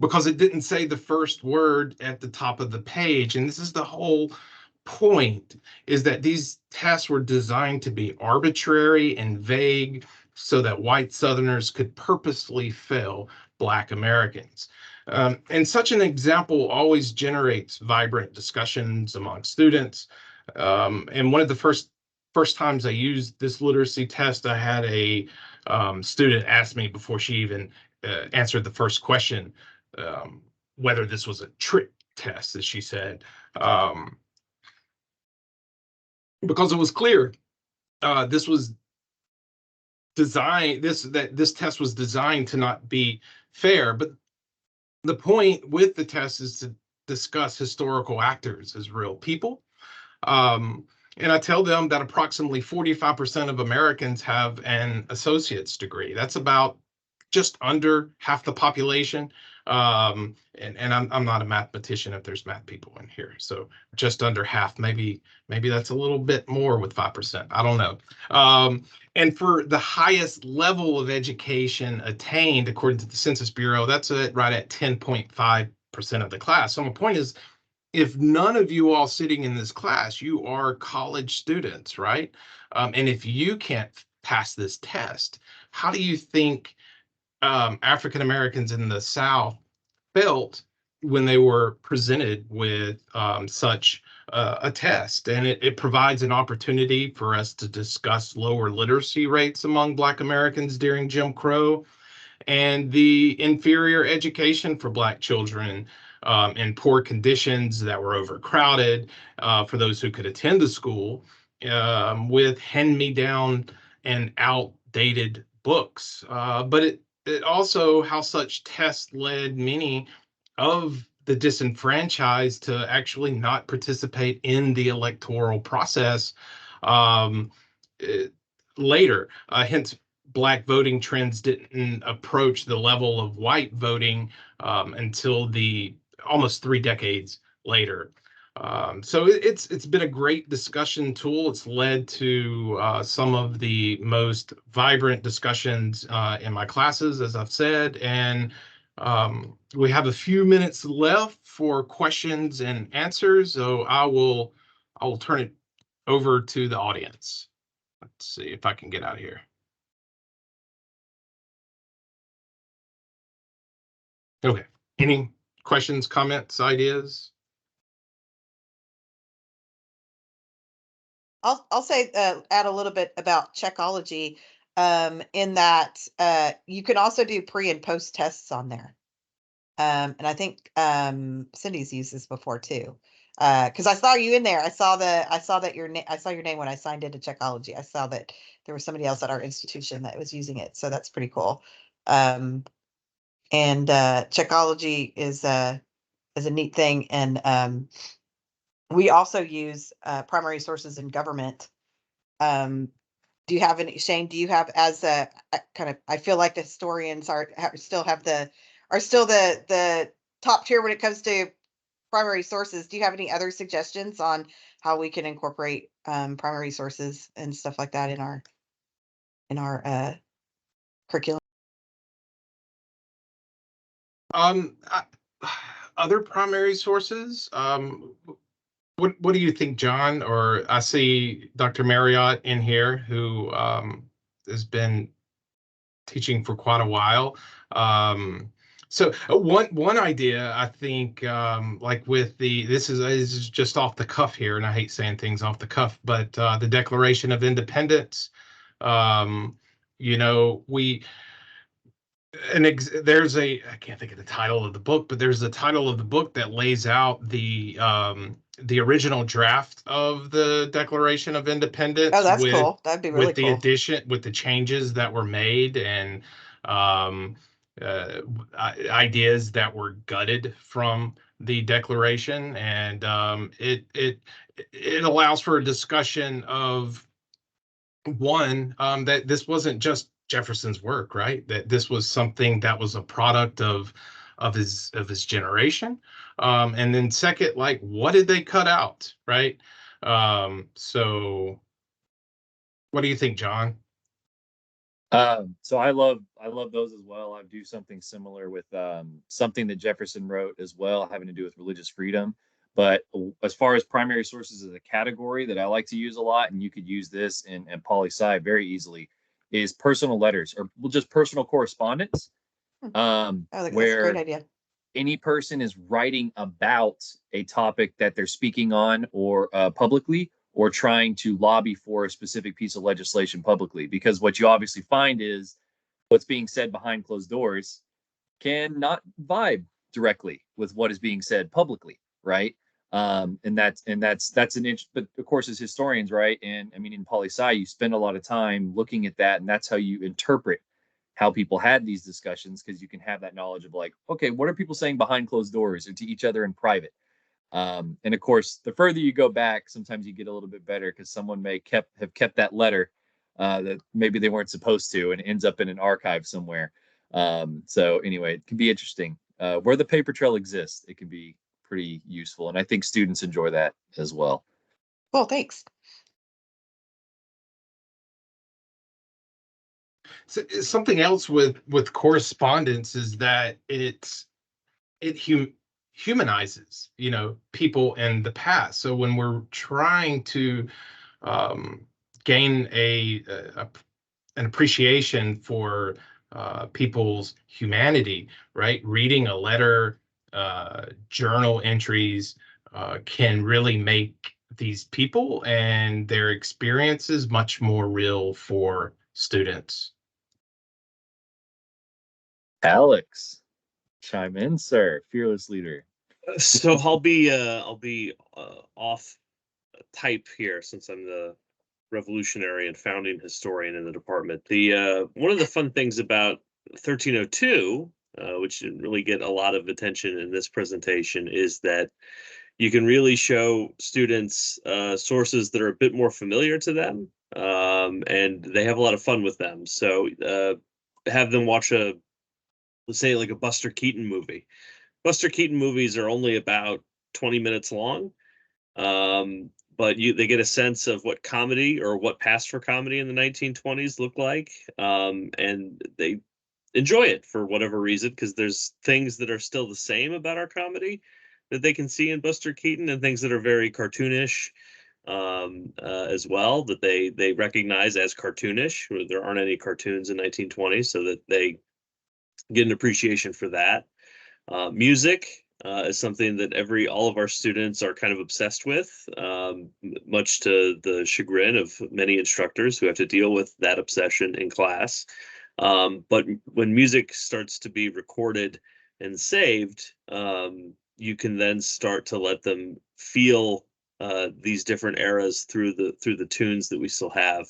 because it didn't say the first word at the top of the page. And this is the whole point, is that these tests were designed to be arbitrary and vague so that white Southerners could purposely fail Black Americans. And such an example always generates vibrant discussions among students. And one of the first times I used this literacy test, I had a student ask me before she even answered the first question whether this was a trick test, as she said, because it was clear this was designed. This test was designed to not be fair. But the point with the test is to discuss historical actors as real people. And I tell them that approximately 45% of Americans have an associate's degree. That's about just under half the population. And I'm not a mathematician if there's math people in here. So just under half, maybe that's a little bit more with 5%. I don't know. And for the highest level of education attained, according to the Census Bureau, that's right at 10.5% of the class. So my point is, if none of you all sitting in this class, you are college students, right? And if you can't pass this test, how do you think African Americans in the South felt when they were presented with such a test? And it provides an opportunity for us to discuss lower literacy rates among Black Americans during Jim Crow and the inferior education for Black children in poor conditions that were overcrowded for those who could attend the school with hand-me-down and outdated books. But it also how such tests led many of the disenfranchised to actually not participate in the electoral process later. Hence, Black voting trends didn't approach the level of white voting until the almost 3 decades later. So it's been a great discussion tool. It's led to some of the most vibrant discussions in my classes, as I've said, and we have a few minutes left for questions and answers. So I will turn it over to the audience. Let's see if I can get out of here. Okay. Any questions, comments, ideas? I'll say add a little bit about Checkology in that you can also do pre and post tests on there. And I think Cindy's used this before too. Because I saw you in there. I saw that your name when I signed into Checkology. I saw that there was somebody else at our institution that was using it. So that's pretty cool. And Checkology is a neat thing. And we also use primary sources in government. Do you have any, Shane? Do you have as a kind of? I feel like the historians are still the top tier when it comes to primary sources. Do you have any other suggestions on how we can incorporate primary sources and stuff like that in our curriculum? I, other primary sources. What do you think, John? Or I see Dr. Marriott in here, who has been teaching for quite a while. So one idea I think, like with this is just off the cuff here, and I hate saying things off the cuff, but the Declaration of Independence. Um, we there's I can't think of the title of the book, but there's the title of the book that lays out the original draft of the Declaration of Oh, Independence that's cool. That'd be really cool. with the changes that were made, and um, uh, ideas that were gutted from the Declaration, and it allows for a discussion of one, that this wasn't just Jefferson's work, right? That this was something that was a product of his generation. And then second, like, what did they cut out, right? So what do you think, John? So I love those as well. I do something similar with something that Jefferson wrote as well, having to do with religious freedom. But as far as primary sources as a category that I like to use a lot, and you could use this in poli sci very easily, is personal letters or just personal correspondence, I think that's a great where idea. any person is writing about a topic that they're speaking on or publicly, or trying to lobby for a specific piece of legislation publicly. Because what you obviously find is what's being said behind closed doors can not vibe directly with what is being said publicly, right? And that's an inch. But of course, as historians, right? And I mean, in poli sci, you spend a lot of time looking at that, and that's how you interpret how people had these discussions, because you can have that knowledge of like, okay, what are people saying behind closed doors or to each other in private? And of course, the further you go back, sometimes you get a little bit better, because someone may have kept that letter that maybe they weren't supposed to, and it ends up in an archive somewhere. So anyway, it can be interesting. Where the paper trail exists, it can be pretty useful, and I think students enjoy that as well. Cool, thanks. So, something else with correspondence is that it humanizes, people in the past. So when we're trying to um, gain an appreciation for people's humanity, right? Reading a letter, journal entries, can really make these people and their experiences much more real for students. Alex, chime in, sir. Fearless leader. So I'll be off type here, since I'm the revolutionary and founding historian in the department. The one of the fun things about 1302, which didn't really get a lot of attention in this presentation, is that you can really show students sources that are a bit more familiar to them, and they have a lot of fun with them. So have them watch let's say, like a Buster Keaton movie. Buster Keaton movies are only about 20 minutes long, but they get a sense of what comedy, or what passed for comedy in the 1920s looked like, and they enjoy it for whatever reason, because there's things that are still the same about our comedy that they can see in Buster Keaton, and things that are very cartoonish as well, that they recognize as cartoonish. There aren't any cartoons in 1920, so that they get an appreciation for that. Music is something that all of our students are kind of obsessed with, much to the chagrin of many instructors who have to deal with that obsession in class. But when music starts to be recorded and saved, you can then start to let them feel these different eras through the tunes that we still have.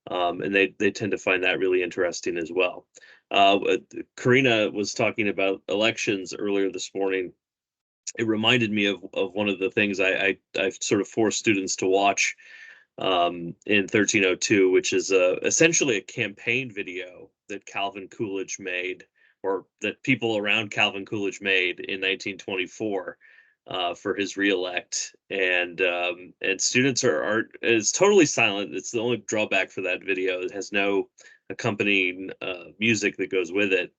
And they tend to find that really interesting as well. Karina was talking about elections earlier this morning. It reminded me of one of the things I've sort of forced students to watch in 1302, which is essentially a campaign video that Calvin Coolidge made, or that people around Calvin Coolidge made in 1924 for his reelect. And students it's totally silent. It's the only drawback for that video. It has no accompanying music that goes with it.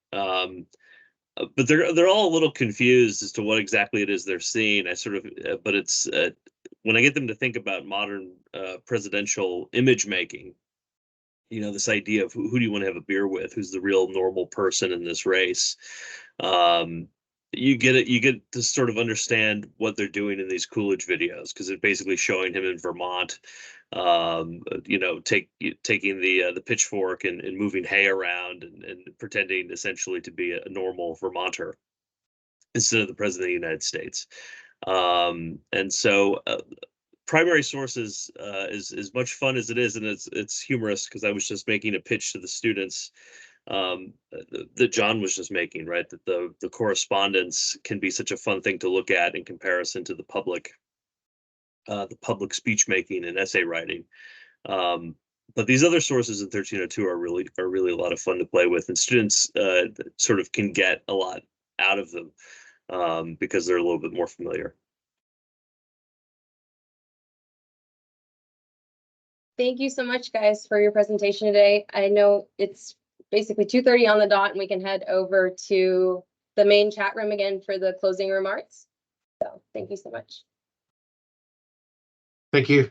but they're all a little confused as to what exactly it is they're seeing. I sort of, but it's when I get them to think about modern presidential image making, you know, this idea of who do you want to have a beer with, who's the real normal person in this race. You get to sort of understand what they're doing in these Coolidge videos, because it's basically showing him in Vermont, you know, taking the pitchfork and moving hay around and pretending essentially to be a normal Vermonter instead of the president of the United States. And so primary sources is as much fun as it is, and it's humorous, because I was just making a pitch to the students that John was just making, right? That the correspondence can be such a fun thing to look at in comparison to the public speech making and essay writing. But these other sources in 1302 are really a lot of fun to play with, and students sort of can get a lot out of them because they're a little bit more familiar. Thank you so much, guys, for your presentation today. I know it's basically 2:30 on the dot, and we can head over to the main chat room again for the closing remarks. So thank you so much. Thank you.